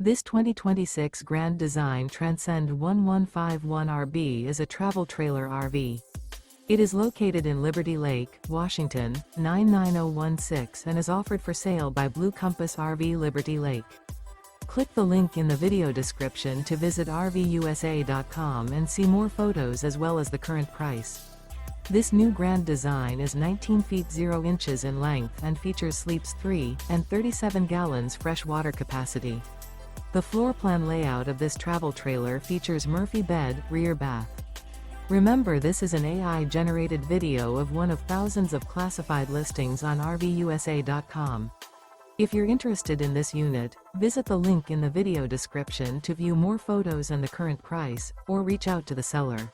This 2026 Grand Design Transcend 1151RB is a travel trailer RV. It is located in Liberty Lake, Washington, 99016 and is offered for sale by Blue Compass RV Liberty Lake. Click the link in the video description to visit RVUSA.com and see more photos as well as the current price. This new Grand Design is 19 feet 0 inches in length and features sleeps 3 and 37 gallons fresh water capacity. The floor plan layout of this travel trailer features Murphy bed, rear bath. Remember, this is an AI-generated video of one of thousands of classified listings on RVUSA.com. If you're interested in this unit, visit the link in the video description to view more photos and the current price, or reach out to the seller.